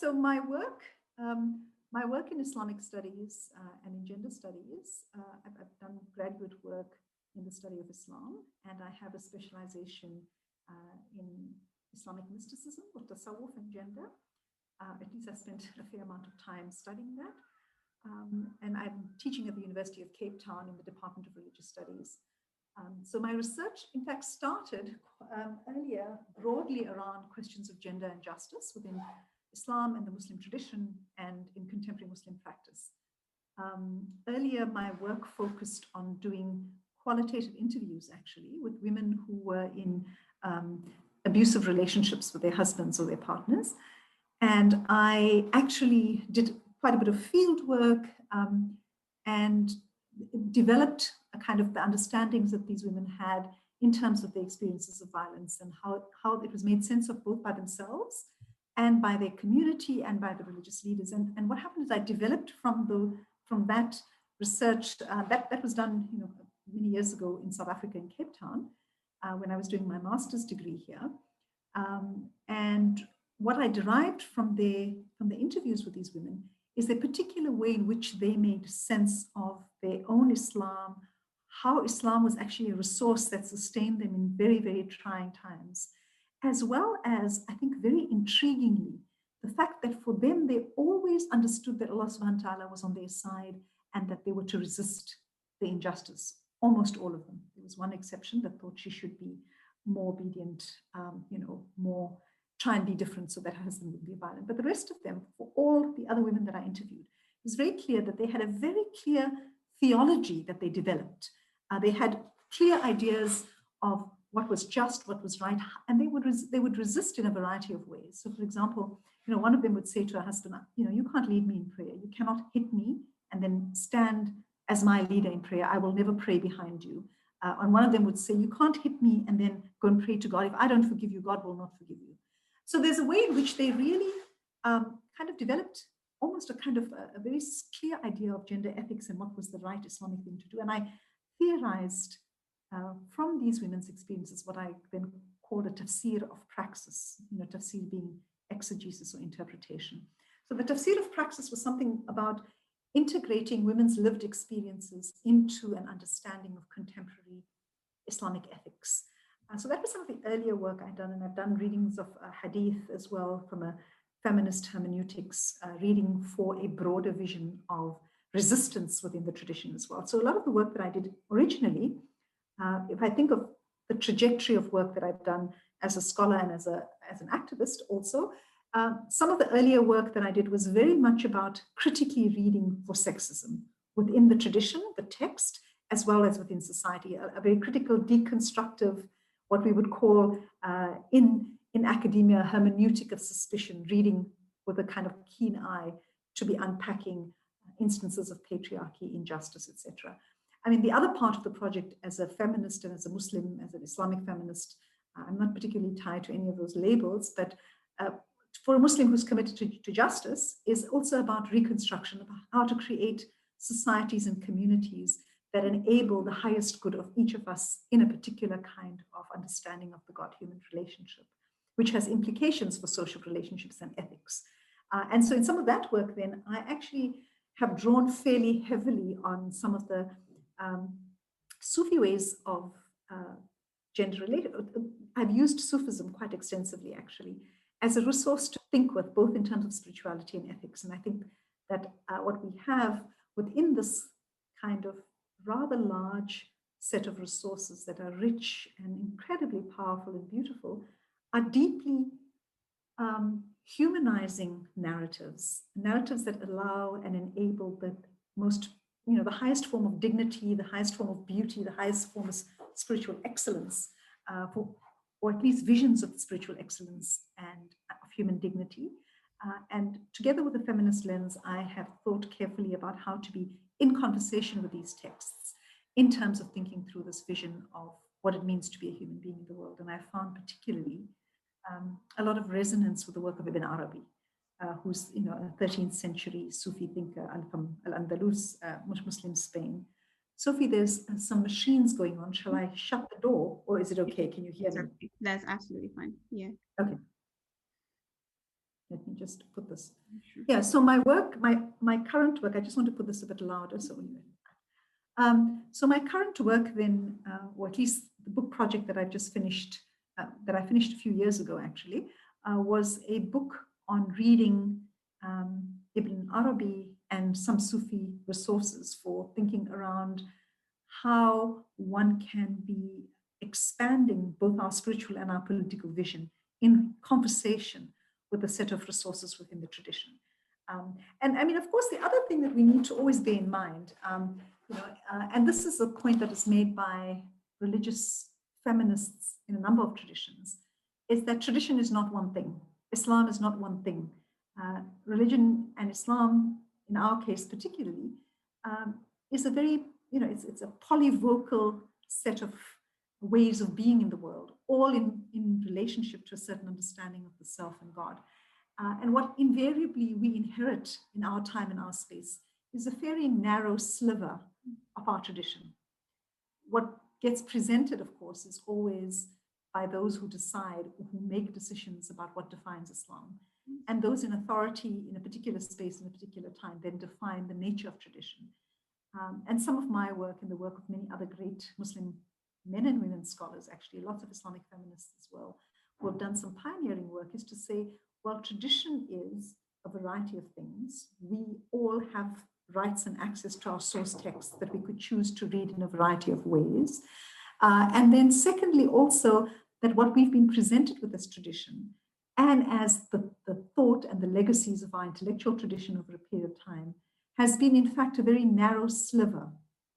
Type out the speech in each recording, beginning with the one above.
so my work in Islamic studies and in gender studies, I've done graduate work in the study of Islam, and I have a specialization in Islamic mysticism, or tasawwuf and gender. At least I spent a fair amount of time studying that. And I'm teaching at the University of Cape Town in the Department of Religious Studies. So my research, in fact, started earlier broadly around questions of gender and justice within Islam and the Muslim tradition and in contemporary Muslim practice. Earlier, my work focused on doing qualitative interviews, actually, with women who were in abusive relationships with their husbands or their partners. And I actually did quite a bit of field work and developed a kind of the understandings that these women had in terms of their experiences of violence and how it was made sense of both by themselves and by their community and by the religious leaders. And what happened is I developed from that research that was done many years ago in South Africa, in Cape Town, when I was doing my master's degree here. And what I derived from the interviews with these women is the particular way in which they made sense of their own Islam, how Islam was actually a resource that sustained them in very, very trying times, as well as, I think very intriguingly, the fact that for them, they always understood that Allah subhanahu wa ta'ala was on their side and that they were to resist the injustice. Almost all of them. There was one exception that thought she should be more obedient, more try and be different so that her husband would be violent. But the rest of them, for all the other women that I interviewed, it was very clear that they had a very clear theology that they developed. They had clear ideas of what was just, what was right, and they would resist in a variety of ways. So, for example, one of them would say to her husband, you can't lead me in prayer. You cannot hit me and then stand as my leader in prayer. I will never pray behind you. And one of them would say, you can't hit me and then go and pray to God. If I don't forgive you, God will not forgive you. So there's a way in which they really kind of developed almost a kind of a very clear idea of gender ethics and what was the right Islamic thing to do. And I theorized from these women's experiences what I then called a tafsir of praxis, tafsir being exegesis or interpretation. So the tafsir of praxis was something about integrating women's lived experiences into an understanding of contemporary Islamic ethics. So that was some of the earlier work I'd done, and I've done readings of hadith as well from a feminist hermeneutics, reading for a broader vision of resistance within the tradition as well. So a lot of the work that I did originally, if I think of the trajectory of work that I've done as a scholar and as an activist also, some of the earlier work that I did was very much about critically reading for sexism within the tradition, the text, as well as within society, a very critical, deconstructive, what we would call in academia, hermeneutic of suspicion, reading with a kind of keen eye to be unpacking instances of patriarchy, injustice, etc. I mean, the other part of the project as a feminist and as a Muslim, as an Islamic feminist, I'm not particularly tied to any of those labels, but for a Muslim who's committed to justice is also about reconstruction, about how to create societies and communities that enable the highest good of each of us in a particular kind of understanding of the God-human relationship, which has implications for social relationships and ethics. And so in some of that work then, I actually have drawn fairly heavily on some of the Sufi ways of gender-related. I've used Sufism quite extensively, actually, as a resource to think with, both in terms of spirituality and ethics. And I think that what we have within this kind of rather large set of resources that are rich and incredibly powerful and beautiful are deeply humanizing narratives that allow and enable the most, the highest form of dignity, the highest form of beauty, the highest form of spiritual excellence, or at least visions of spiritual excellence and of human dignity. And together with the feminist lens, I have thought carefully about how to be in conversation with these texts in terms of thinking through this vision of what it means to be a human being in the world. And I found particularly a lot of resonance with the work of Ibn Arabi, who's a 13th century Sufi thinker from Al-Andalus, Muslim Spain. Sophie, there's some machines going on. Shall I shut the door, or is it okay? Can you hear me? That's absolutely fine. Yeah. Okay. Let me just put this. Yeah, so my work, my current work, I just want to put this a bit louder. So my current work then, or at least the book project that I've just finished, that I finished a few years ago actually, was a book on reading Ibn Arabi and some Sufi resources for thinking around how one can be expanding both our spiritual and our political vision in conversation with a set of resources within the tradition. And I mean, of course, the other thing that we need to always bear in mind, and this is a point that is made by religious feminists in a number of traditions, is that tradition is not one thing. Islam is not one thing. Religion and Islam, in our case particularly, is a very, it's a polyvocal set of ways of being in the world, all in relationship to a certain understanding of the self and God. And what invariably we inherit in our time and our space is a very narrow sliver of our tradition. What gets presented, of course, is always by those who decide or who make decisions about what defines Islam. And those in authority in a particular space, in a particular time, then define the nature of tradition. And some of my work and the work of many other great Muslim men and women scholars, actually, lots of Islamic feminists as well, who have done some pioneering work, is to say, well, tradition is a variety of things. We all have rights and access to our source texts that we could choose to read in a variety of ways. And then secondly, also, that what we've been presented with as tradition, and as the thought and the legacies of our intellectual tradition over a period of time, has been, in fact, a very narrow sliver,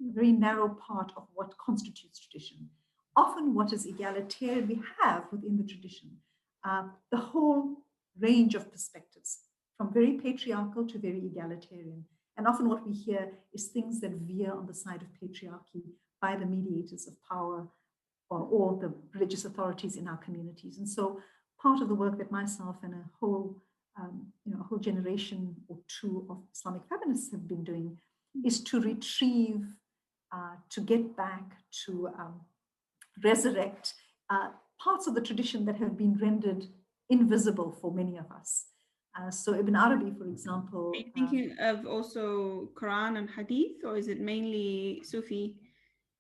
a very narrow part of what constitutes tradition. Often what is egalitarian we have within the tradition, the whole range of perspectives, from very patriarchal to very egalitarian. And often what we hear is things that veer on the side of patriarchy by the mediators of power or the religious authorities in our communities. And so part of the work that myself and a whole generation or two of Islamic feminists have been doing is to retrieve, to get back, to resurrect parts of the tradition that have been rendered invisible for many of us. So Ibn Arabi, for example. Are you thinking of also Quran and Hadith, or is it mainly Sufi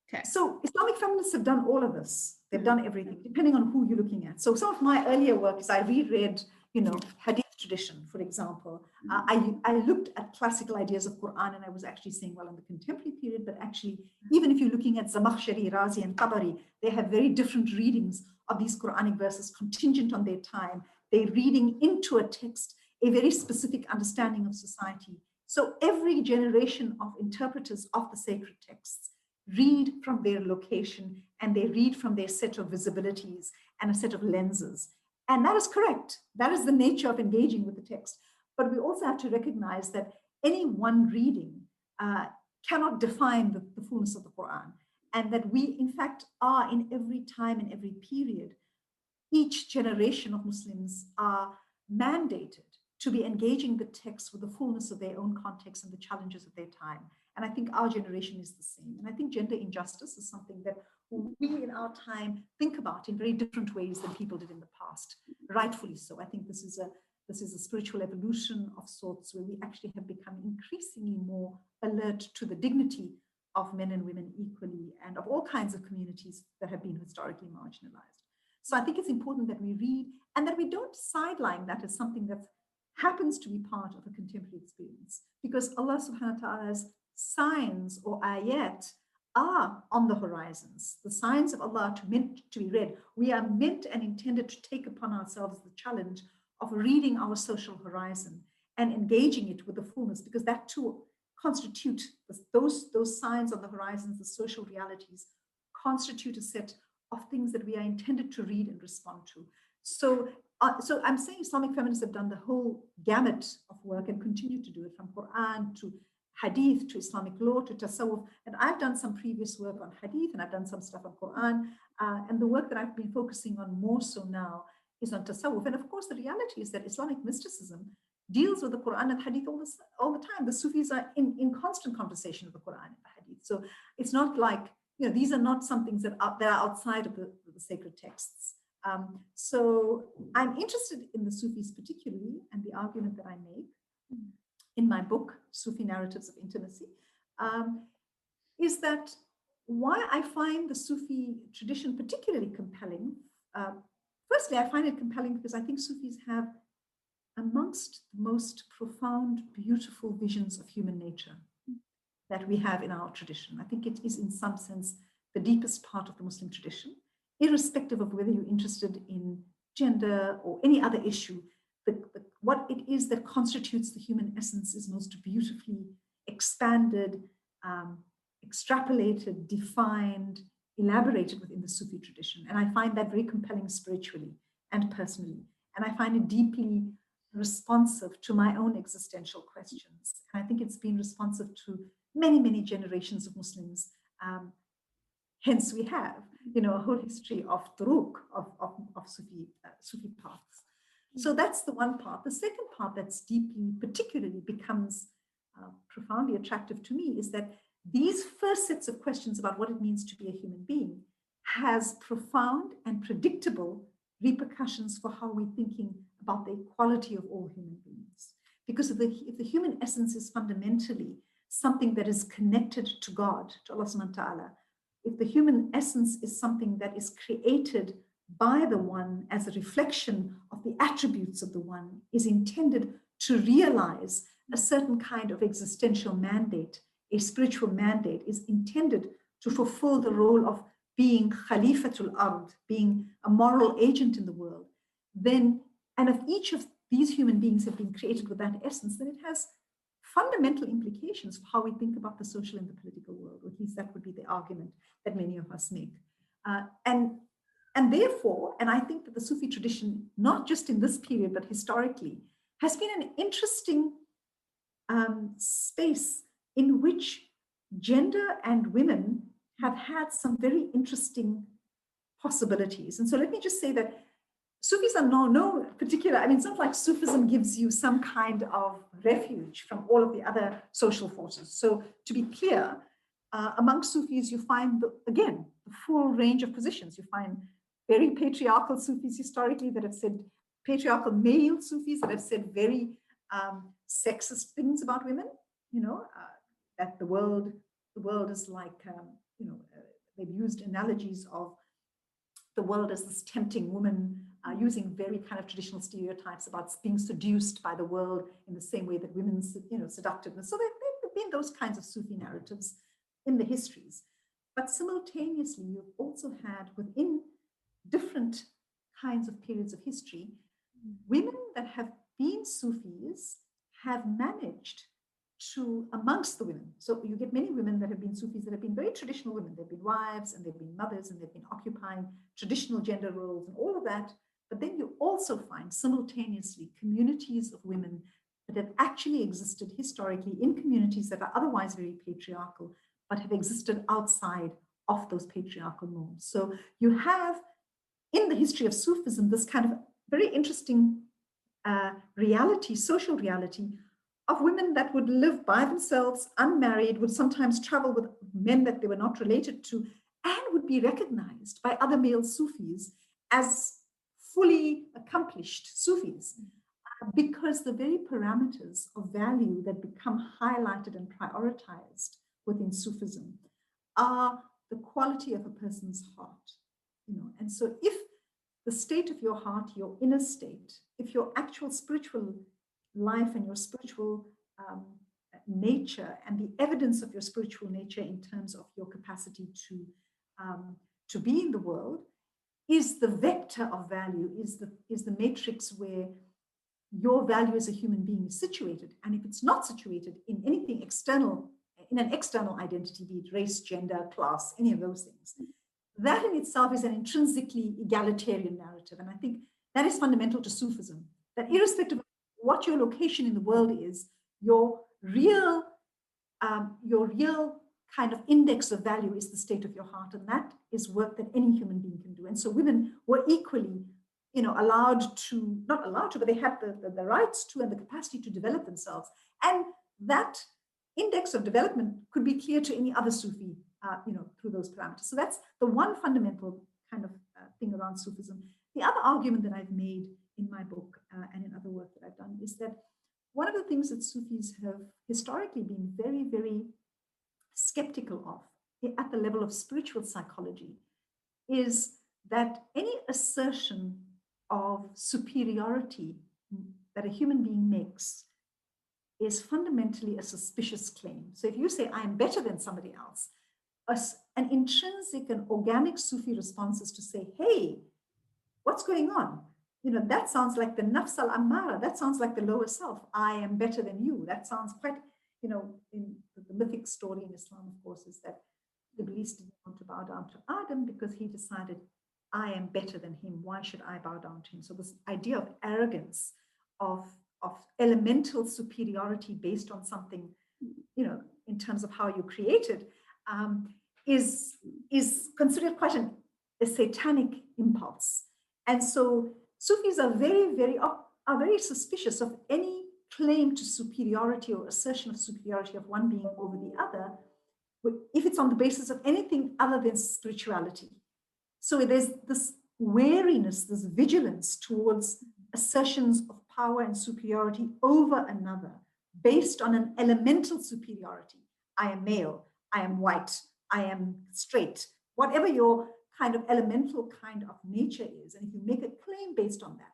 text? So Islamic feminists have done all of this. They've done everything, depending on who you're looking at. So some of my earlier work is I reread, Hadith tradition, for example. I looked at classical ideas of Quran, and I was actually saying, well, in the contemporary period, but actually, even if you're looking at Zamakhshari, Razi, and Tabari, they have very different readings of these Quranic verses contingent on their time. They're reading into a text a very specific understanding of society. So every generation of interpreters of the sacred texts read from their location, and they read from their set of visibilities and a set of lenses. And that is correct. That is the nature of engaging with the text. But we also have to recognize that any one reading cannot define the fullness of the Quran, and that we, in fact, are in every time and every period, each generation of Muslims are mandated to be engaging the text with the fullness of their own context and the challenges of their time. And I think our generation is the same. And I think gender injustice is something that we in our time think about in very different ways than people did in the past, rightfully so. I think this is a spiritual evolution of sorts where we actually have become increasingly more alert to the dignity of men and women equally and of all kinds of communities that have been historically marginalized. So I think it's important that we read and that we don't sideline that as something that happens to be part of a contemporary experience, because Allah subhanahu wa ta'ala's signs or ayat are on the horizons. The signs of Allah are meant to be read. We are meant and intended to take upon ourselves the challenge of reading our social horizon and engaging it with the fullness, because that too constitute those signs on the horizons, the social realities, constitute a set of things that we are intended to read and respond to. So I'm saying Islamic feminists have done the whole gamut of work and continue to do it, from Quran to Hadith to Islamic law to Tasawwuf. And I've done some previous work on Hadith, and I've done some stuff on Quran. And the work that I've been focusing on more so now is on Tasawwuf. And of course, the reality is that Islamic mysticism deals with the Quran and Hadith all the time. The Sufis are in constant conversation with the Quran and the Hadith. So it's not like, these are not some things that are outside of the sacred texts. So I'm interested in the Sufis particularly, and the argument that I make in my book, Sufi Narratives of Intimacy, is that why I find the Sufi tradition particularly compelling. Firstly, I find it compelling because I think Sufis have amongst the most profound, beautiful visions of human nature that we have in our tradition. I think it is, in some sense, the deepest part of the Muslim tradition, irrespective of whether you're interested in gender or any other issue. What it is that constitutes the human essence is most beautifully expanded, extrapolated, defined, elaborated within the Sufi tradition. And I find that very compelling spiritually and personally. And I find it deeply responsive to my own existential questions. And I think it's been responsive to many, many generations of Muslims. Hence, we have, a whole history of turuq, of Sufi paths. So that's the one part. The second part that's deeply, particularly becomes profoundly attractive to me is that these first sets of questions about what it means to be a human being has profound and predictable repercussions for how we're thinking about the equality of all human beings. Because if the human essence is fundamentally something that is connected to God, to Allah subhanahu wa ta'ala, if the human essence is something that is created by the one as a reflection of the attributes of the one, is intended to realize a certain kind of existential mandate, a spiritual mandate, is intended to fulfill the role of being Khalifatul Ard, being a moral agent in the world, then, and if each of these human beings have been created with that essence, then it has fundamental implications for how we think about the social and the political world, or at least that would be the argument that many of us make. And therefore, and I think that the Sufi tradition, not just in this period, but historically, has been an interesting space in which gender and women have had some very interesting possibilities. And so let me just say that Sufis are no particular, I mean, it's not like Sufism gives you some kind of refuge from all of the other social forces. So to be clear, among Sufis, you find, again, the full range of positions. You find very patriarchal Sufis historically that have said, patriarchal male Sufis that have said very sexist things about women, that the world is like, they've used analogies of the world as this tempting woman, using very kind of traditional stereotypes about being seduced by the world in the same way that women's, seductiveness. So there have been those kinds of Sufi narratives in the histories. But simultaneously, you've also had within different kinds of periods of history, women that have been Sufis have managed to, amongst the women, so you get many women that have been Sufis that have been very traditional women. They've been wives and they've been mothers and they've been occupying traditional gender roles and all of that. But then you also find simultaneously communities of women that have actually existed historically in communities that are otherwise very patriarchal, but have existed outside of those patriarchal norms. So you have in the history of Sufism this kind of very interesting reality, social reality, of women that would live by themselves, unmarried, would sometimes travel with men that they were not related to, and would be recognized by other male Sufis as fully accomplished Sufis, because the very parameters of value that become highlighted and prioritized within Sufism are the quality of a person's heart. And so if the state of your heart, your inner state, if your actual spiritual life and your spiritual nature and the evidence of your spiritual nature in terms of your capacity to be in the world is the vector of value, is the matrix where your value as a human being is situated. And if it's not situated in anything external, in an external identity, be it race, gender, class, any of those things, that in itself is an intrinsically egalitarian narrative. And I think that is fundamental to Sufism, that irrespective of what your location in the world is, your real kind of index of value is the state of your heart. And that is work that any human being can do. And so women were equally, allowed to, not allowed to, but they had the rights to and the capacity to develop themselves. And that index of development could be clear to any other Sufi, through those parameters. So that's the one fundamental kind of thing around Sufism. the other argument that I've made in my book and in other work that I've done is that one of the things that Sufis have historically been very, very skeptical of at the level of spiritual psychology is that any assertion of superiority that a human being makes is fundamentally a suspicious claim. So if you say, I am better than somebody else, an intrinsic and organic Sufi response is to say, hey, what's going on? That sounds like the nafs al-ammara. That sounds like the lower self. I am better than you. That sounds quite, in the mythic story in Islam, of course, is that Iblis didn't want to bow down to Adam because he decided, I am better than him. Why should I bow down to him? So this idea of arrogance, of elemental superiority based on something, in terms of how you're created, is considered quite a satanic impulse. And so Sufis are very suspicious of any claim to superiority or assertion of superiority of one being over the other, if it's on the basis of anything other than spirituality. So there's this wariness, this vigilance towards assertions of power and superiority over another based on an elemental superiority. I am male, I am white, I am straight, whatever your kind of elemental kind of nature is. And if you make a claim based on that,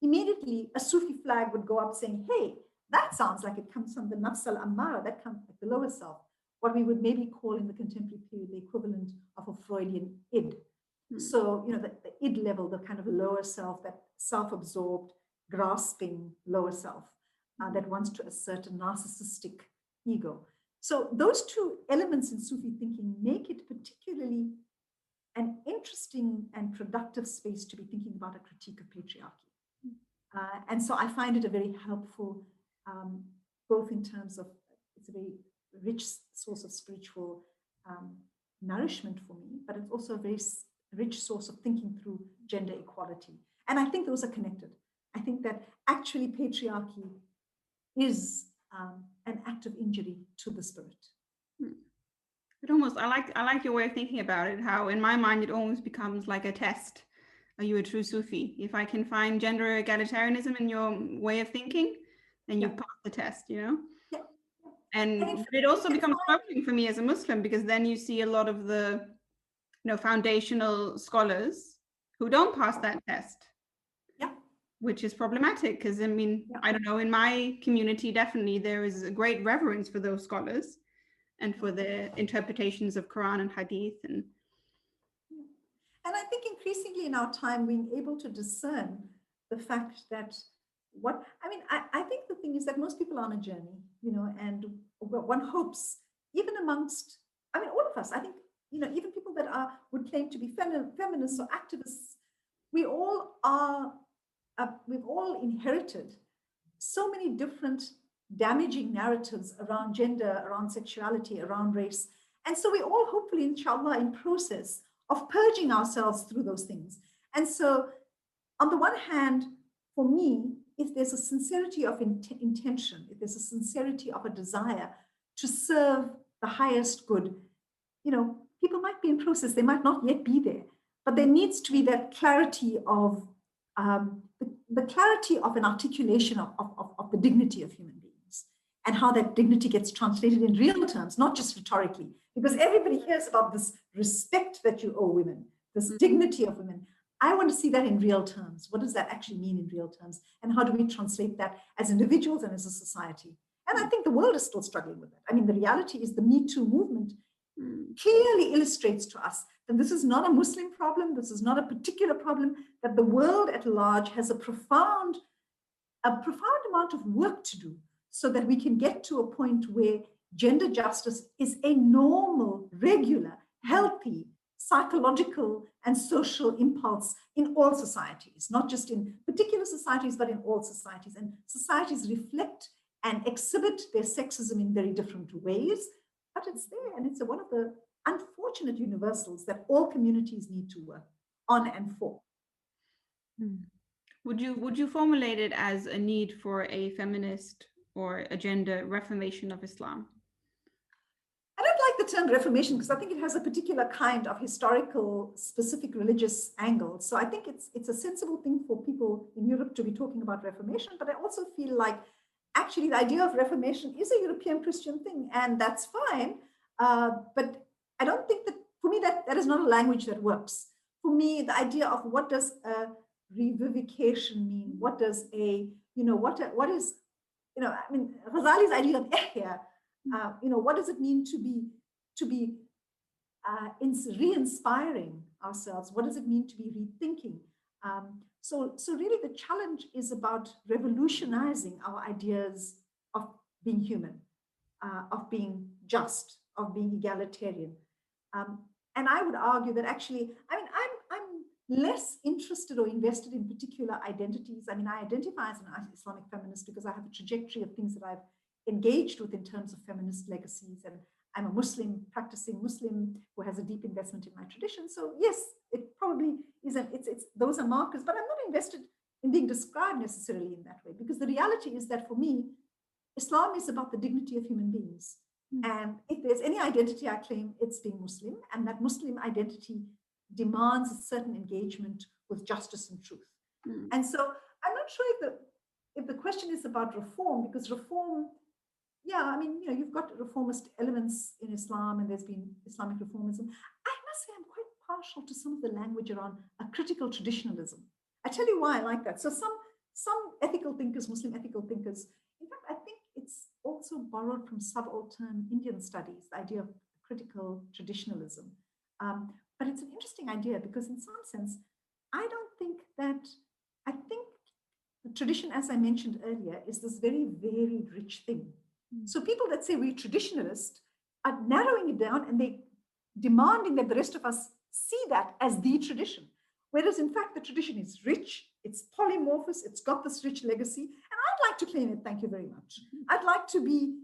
immediately a Sufi flag would go up saying, hey, that sounds like it comes from the nafs al-ammara, that comes from the lower self, what we would maybe call in the contemporary period the equivalent of a Freudian id. So, the id level, the kind of lower self, that self-absorbed, grasping lower self that wants to assert a narcissistic ego. So those two elements in Sufi thinking make it particularly an interesting and productive space to be thinking about a critique of patriarchy. And so I find it a very helpful, both in terms of, it's a very rich source of spiritual nourishment for me, but it's also a very rich source of thinking through gender equality. And I think those are connected. I think that actually patriarchy is an act of injury to the spirit. It almost, I like your way of thinking about it, how in my mind it almost becomes like a test. Are you a true Sufi? If I can find gender egalitarianism in your way of thinking, then you pass the test, Yeah. And it also becomes troubling for me as a Muslim, because then you see a lot of the foundational scholars who don't pass that test. Yeah. Which is problematic, because I don't know, in my community, definitely there is a great reverence for those scholars and for their interpretations of Quran and Hadith. And I think increasingly in our time, being able to discern the fact that I think the thing is that most people are on a journey, and one hopes, even amongst, all of us, I think, even people that would claim to be feminists or activists, we've all inherited so many different damaging narratives around gender, around sexuality, around race. And so we all hopefully, inshallah, in process of purging ourselves through those things. And so on the one hand, for me, if there's a sincerity of intention, if there's a sincerity of a desire to serve the highest good, people might be in process, they might not yet be there, but there needs to be that clarity of the clarity of an articulation of the dignity of human beings and how that dignity gets translated in real terms, not just rhetorically, because everybody hears about this respect that you owe women, this dignity of women. I want to see that in real terms. What does that actually mean in real terms? And how do we translate that as individuals and as a society? And I think the world is still struggling with that. The reality is the Me Too movement clearly illustrates to us that this is not a Muslim problem, this is not a particular problem, that the world at large has a profound amount of work to do so that we can get to a point where gender justice is a normal, regular, healthy, psychological and social impulse in all societies, not just in particular societies, but in all societies. And societies reflect and exhibit their sexism in very different ways, but it's there, and it's one of the unfortunate universals that all communities need to work on and for. Would you formulate it as a need for a feminist or a gender reformation of Islam? I don't like the the term Reformation because I think it has a particular kind of historical, specific religious angle. So I think it's a sensible thing for people in Europe to be talking about Reformation, but I also feel like actually the idea of Reformation is a European Christian thing, and that's fine. But I don't think that, for me, that is not a language that works. For me, the idea of what does a revivification mean? What does a, what is, I mean, Ghazali's idea of ihya, what does it mean to be re-inspiring ourselves? What does it mean to be rethinking? So really the challenge is about revolutionizing our ideas of being human, of being just, of being egalitarian. And I would argue that actually, I mean, I'm less interested or invested in particular identities. I mean, I identify as an Islamic feminist because I have a trajectory of things that I've engaged with in terms of feminist legacies. And I'm a Muslim, practicing Muslim who has a deep investment in my tradition. So yes, it probably isn't, those are markers, but I'm not invested in being described necessarily in that way, because the reality is that for me, Islam is about the dignity of human beings. And if there's any identity I claim, it's being Muslim, and that Muslim identity demands a certain engagement with justice and truth. And so I'm not sure if the question is about reform, because reform, yeah, I mean, you've got reformist elements in Islam, and there's been Islamic reformism. I must say I'm quite partial to some of the language around a critical traditionalism. I tell you why I like that. So some ethical thinkers, Muslim ethical thinkers, in fact, I think it's also borrowed from subaltern Indian studies, the idea of critical traditionalism. But it's an interesting idea because in some sense, I think the tradition, as I mentioned earlier, is this very varied, rich thing. So people that say we're traditionalist are narrowing it down, and they're demanding that the rest of us see that as the tradition. Whereas in fact, the tradition is rich, it's polymorphous, it's got this rich legacy. And I'd like to claim it, thank you very much. I'd like to be,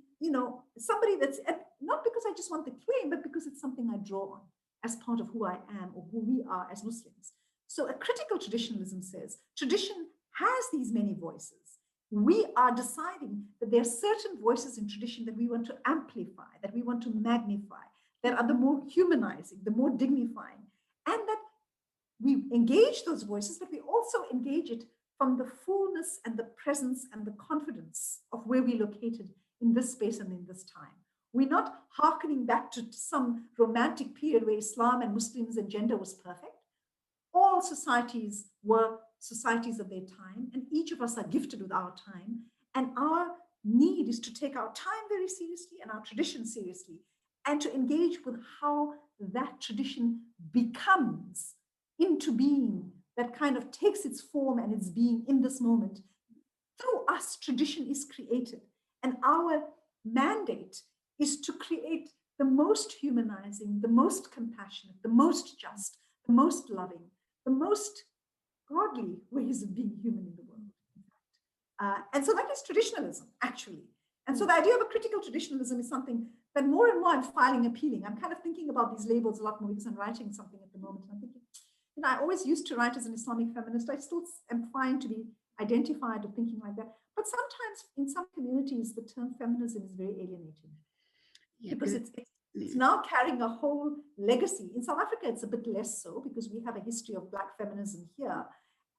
somebody that's, not because I just want the claim, but because it's something I draw on as part of who I am or who we are as Muslims. So a critical traditionalism says, tradition has these many voices. We are deciding that there are certain voices in tradition that we want to amplify, that we want to magnify, that are the more humanizing, the more dignifying, and that we engage those voices, but we also engage it from the fullness and the presence and the confidence of where we're located in this space and in this time. We're not hearkening back to some romantic period where Islam and Muslims and gender was perfect. All societies were societies of their time, and each of us are gifted with our time. And our need is to take our time very seriously and our tradition seriously, and to engage with how that tradition becomes into being, that kind of takes its form and its being in this moment. Through us, tradition is created. And our mandate is to create the most humanizing, the most compassionate, the most just, the most loving, the most godly ways of being human in the world. And so that is traditionalism, actually. And so the idea of a critical traditionalism is something that more and more I'm finding appealing. I'm kind of thinking about these labels a lot more because I'm writing something at the moment. And I'm thinking, I always used to write as an Islamic feminist. I still am fine to be identified or thinking like that. But sometimes in some communities, the term feminism is very alienating. Yeah, because it's now carrying a whole legacy. In South Africa, it's a bit less so because we have a history of Black feminism here,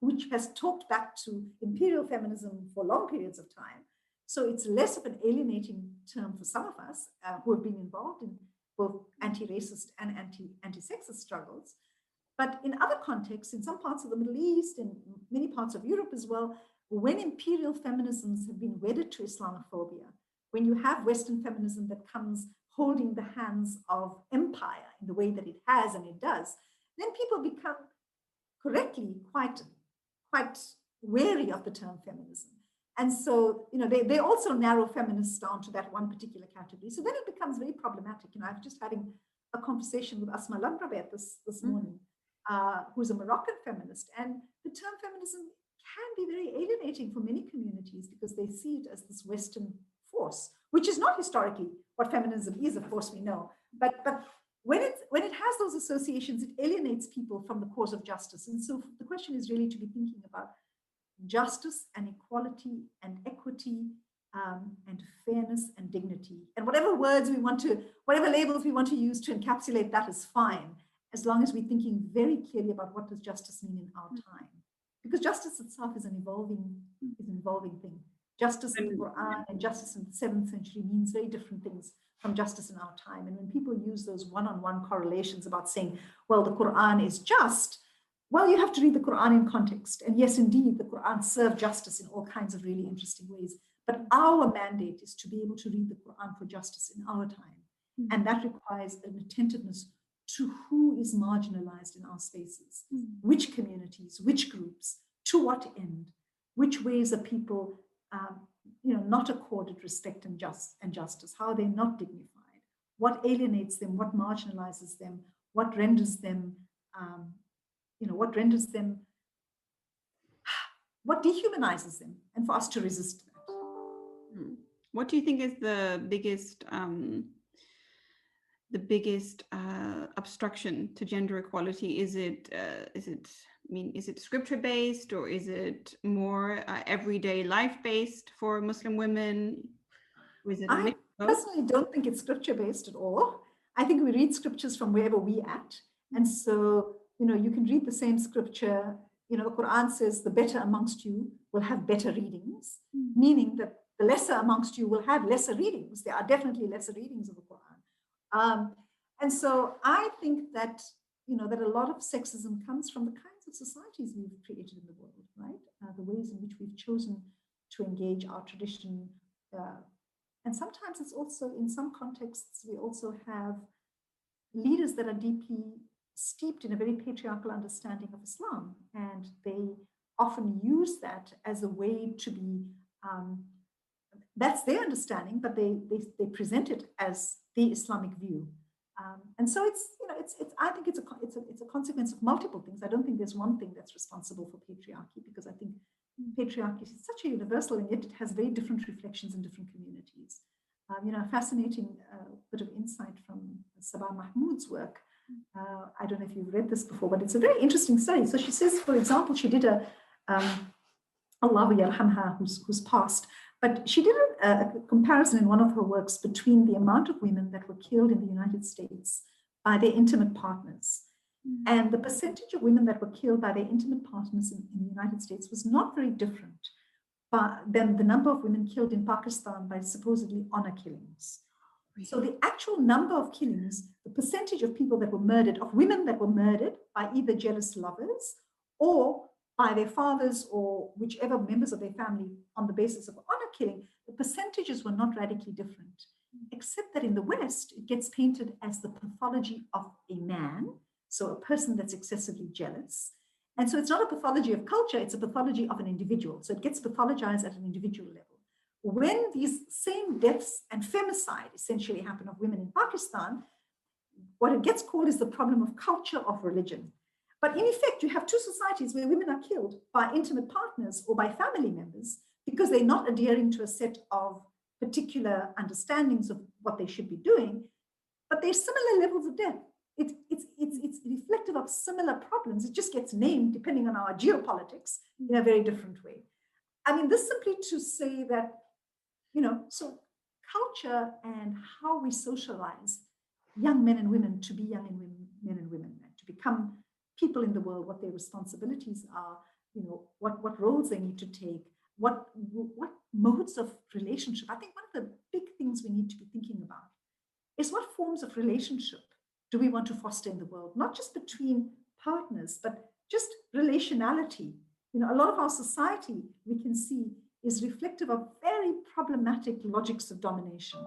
which has talked back to imperial feminism for long periods of time. So it's less of an alienating term for some of us who have been involved in both anti-racist and anti-sexist struggles. But in other contexts, in some parts of the Middle East and many parts of Europe as well, when imperial feminisms have been wedded to Islamophobia, when you have Western feminism that comes holding the hands of empire in the way that it has and it does, then people become correctly quite wary of the term feminism. And so, they also narrow feminists down to that one particular category. So then it becomes very problematic. I was just having a conversation with Asma Lambrabet this morning, who's a Moroccan feminist. And the term feminism can be very alienating for many communities because they see it as this Western force, which is not historically what feminism is, of course we know. But when it has those associations, it alienates people from the cause of justice. And so the question is really to be thinking about justice and equality and equity and fairness and dignity. And whatever labels we want to use to encapsulate that is fine, as long as we're thinking very clearly about what does justice mean in our time. Because justice itself is an evolving thing. Justice in the Quran and justice in the 7th century means very different things from justice in our time. And when people use those one-on-one correlations about saying, well, the Quran is just, well, you have to read the Quran in context. And yes, indeed, the Quran serves justice in all kinds of really interesting ways. But our mandate is to be able to read the Quran for justice in our time. Mm-hmm. And that requires an attentiveness to who is marginalized in our spaces, which communities, which groups, to what end, which ways are people not accorded respect and justice, how they're not dignified, what alienates them, what marginalizes them, what renders them, what dehumanizes them, and for us to resist that. What do you think is the biggest obstruction to gender equality? Is it scripture based, or is it more everyday life based for Muslim women? Or is it I personally don't think it's scripture based at all. I think we read scriptures from wherever we at, and so you can read the same scripture. The Quran says the better amongst you will have better readings, meaning that the lesser amongst you will have lesser readings. There are definitely lesser readings of the Quran. And so I think that, that a lot of sexism comes from the kinds of societies we've created in the world, right? The ways in which we've chosen to engage our tradition. And sometimes it's also, in some contexts, we also have leaders that are deeply steeped in a very patriarchal understanding of Islam. And they often use that as a way to be, that's their understanding, but they present it as the Islamic view. And so I think it's a consequence of multiple things. I don't think there's one thing that's responsible for patriarchy, because I think patriarchy is such a universal, and yet it has very different reflections in different communities. A fascinating bit of insight from Sabah Mahmood's work. I don't know if you've read this before, but it's a very interesting study. So she says, for example, she did Allahu yarhamha, who's passed, but she did a comparison in one of her works between the amount of women that were killed in the United States by their intimate partners. And the percentage of women that were killed by their intimate partners in the United States was not very different than the number of women killed in Pakistan by supposedly honor killings. So the actual number of killings, the percentage of people that were murdered, of women that were murdered by either jealous lovers or by their fathers or whichever members of their family on the basis of honor killing, the percentages were not radically different, except that in the West, it gets painted as the pathology of a man, so a person that's excessively jealous. And so it's not a pathology of culture, it's a pathology of an individual. So it gets pathologized at an individual level. When these same deaths and femicide essentially happen of women in Pakistan, what it gets called is the problem of culture of religion. But in effect, you have two societies where women are killed by intimate partners or by family members because they're not adhering to a set of particular understandings of what they should be doing, but there's similar levels of death. It's reflective of similar problems. It just gets named depending on our geopolitics in a very different way. I mean, this simply to say that, so culture and how we socialize young men and women to be young men and women, and to become people in the world, what their responsibilities are, what roles they need to take, what modes of relationship. I think one of the big things we need to be thinking about is what forms of relationship do we want to foster in the world, not just between partners, but just relationality. A lot of our society, we can see, is reflective of very problematic logics of domination.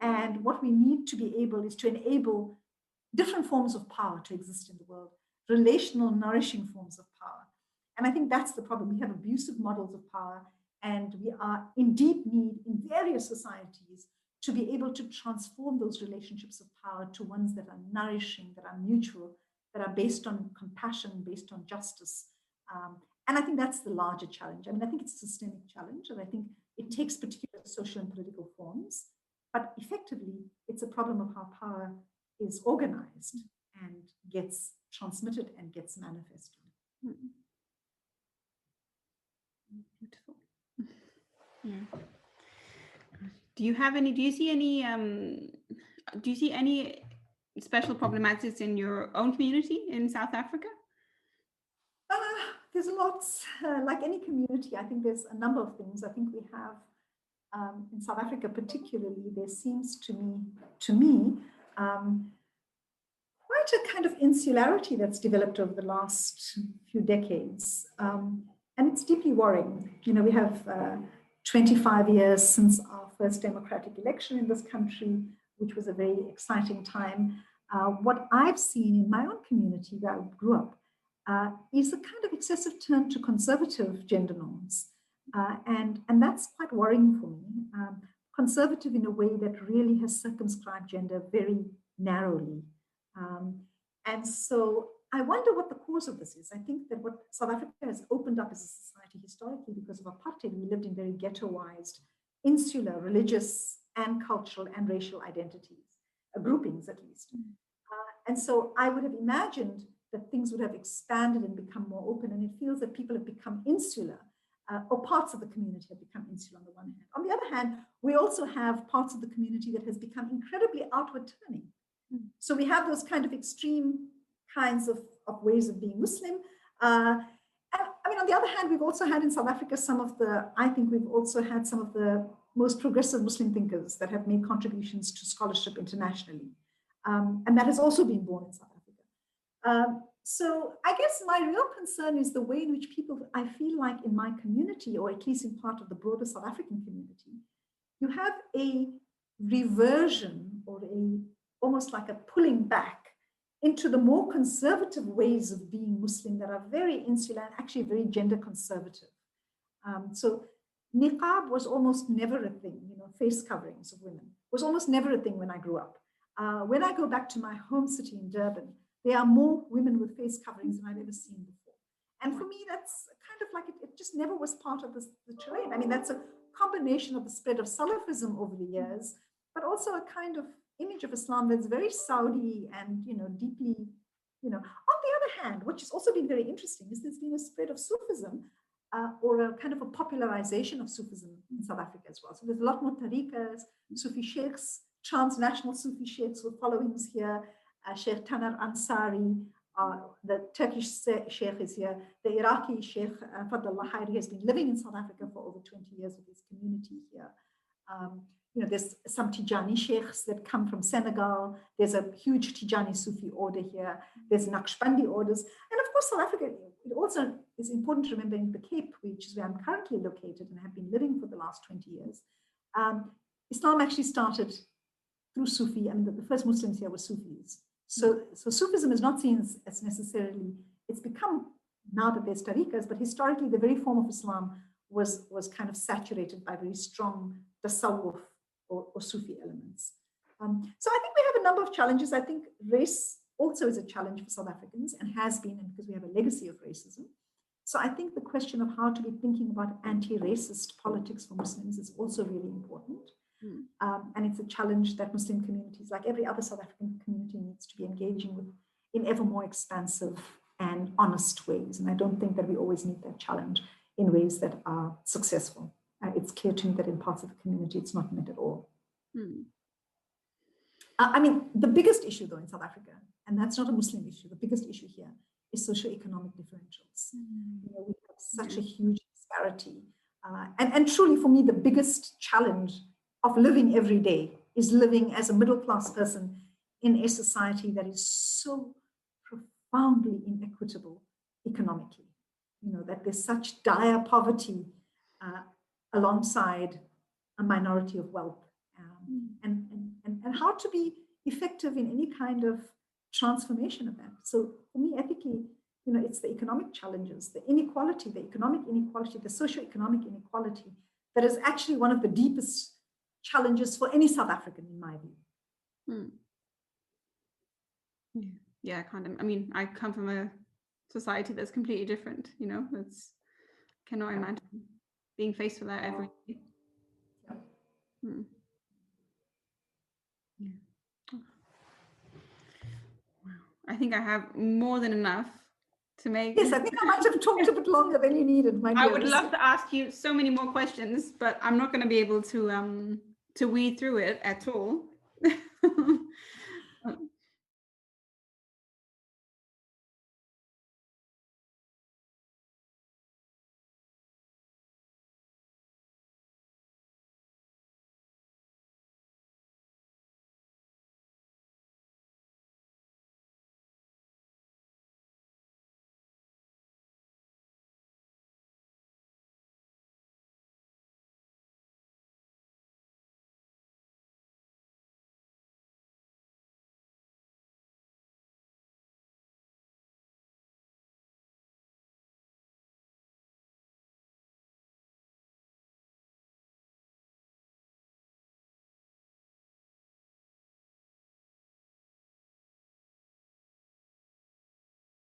And what we need to be able is to enable different forms of power to exist in the world, relational, nourishing forms of power. And I think that's the problem. We have abusive models of power, and we are in deep need in various societies to be able to transform those relationships of power to ones that are nourishing, that are mutual, that are based on compassion, based on justice. And I think that's the larger challenge. I mean, I think it's a systemic challenge, and I think it takes particular social and political forms, but effectively, it's a problem of how power is organized and gets transmitted and gets manifested. Beautiful. Yeah. do you see any special problematics in your own community in South Africa? There's lots, like any community. I think there's a number of things. I think we have, in South Africa particularly, there seems to me, quite a kind of insularity that's developed over the last few decades. And it's deeply worrying. You know, we have 25 years since our first democratic election in this country, which was a very exciting time. What I've seen in my own community where I grew up is a kind of excessive turn to conservative gender norms. And that's quite worrying for me. Conservative in a way that really has circumscribed gender very narrowly. And so I wonder what the cause of this is. I think that what South Africa has opened up as a society historically because of apartheid, we lived in very ghettoized, insular, religious and cultural and racial identities, groupings at least. And so I would have imagined that things would have expanded and become more open, and it feels that people have become insular, or parts of the community have become insular on the one hand. On the other hand, we also have parts of the community that has become incredibly outward turning. So we have those kind of extreme kinds of ways of being Muslim. And I mean, on the other hand, we've also had in South Africa I think we've also had some of the most progressive Muslim thinkers that have made contributions to scholarship internationally. And that has also been born in South Africa. So I guess my real concern is the way in which people, I feel like in my community, or at least in part of the broader South African community, you have a reversion or almost like a pulling back into the more conservative ways of being Muslim that are very insular and actually very gender conservative. So niqab was almost never a thing, you know, face coverings of women was almost never a thing when I grew up. When I go back to my home city in Durban, there are more women with face coverings than I've ever seen before. And for me, that's kind of like, it just never was part of the terrain. I mean, that's a combination of the spread of Salafism over the years, but also a kind of image of Islam that's very Saudi and, you know, deeply, you know. On the other hand, which has also been very interesting, is there's been a spread of Sufism or a kind of a popularization of Sufism in South Africa as well. So there's a lot more tariqas, Sufi sheikhs, transnational Sufi sheikhs with followings here. Sheikh Taner Ansari, the Turkish sheikh is here. The Iraqi sheikh Fadlullah Hayri has been living in South Africa for over 20 years with his community here. You know, there's some Tijani sheikhs that come from Senegal. There's a huge Tijani Sufi order here. There's Naqshbandi orders. And of course, South Africa, it also is important to remember in the Cape, which is where I'm currently located and have been living for the last 20 years. Islam actually started through Sufi. I mean, the first Muslims here were Sufis. So Sufism is not seen as necessarily, it's become now that there's tariqas, but historically the very form of Islam was kind of saturated by very strong tasawwuf or Sufi elements. So I think we have a number of challenges. I think race also is a challenge for South Africans and has been, and because we have a legacy of racism. So I think the question of how to be thinking about anti-racist politics for Muslims is also really important. And it's a challenge that Muslim communities, like every other South African community, needs to be engaging with in ever more expansive and honest ways. And I don't think that we always meet that challenge in ways that are successful. It's clear to me that in parts of the community, it's not met at all. I mean, the biggest issue, though, in South Africa, and that's not a Muslim issue, the biggest issue here is socioeconomic differentials. You know, we have such a huge disparity. And truly, for me, the biggest challenge of living every day is living as a middle-class person in a society that is so profoundly inequitable economically. You know, that there's such dire poverty alongside a minority of wealth, and how to be effective in any kind of transformation of that. So for me, ethically, you know, it's the economic challenges, the inequality, the economic inequality, the socioeconomic inequality that is actually one of the deepest challenges for any South African, in my view. Yeah, kind of. I mean, I come from a society that's completely different. You know, cannot imagine being faced with that every day. Yeah. Wow. I think I have more than enough to make. Yes, I think I might have talked a bit longer than you needed, my dear. I would love to ask you so many more questions, but I'm not going to be able to to weed through it at all.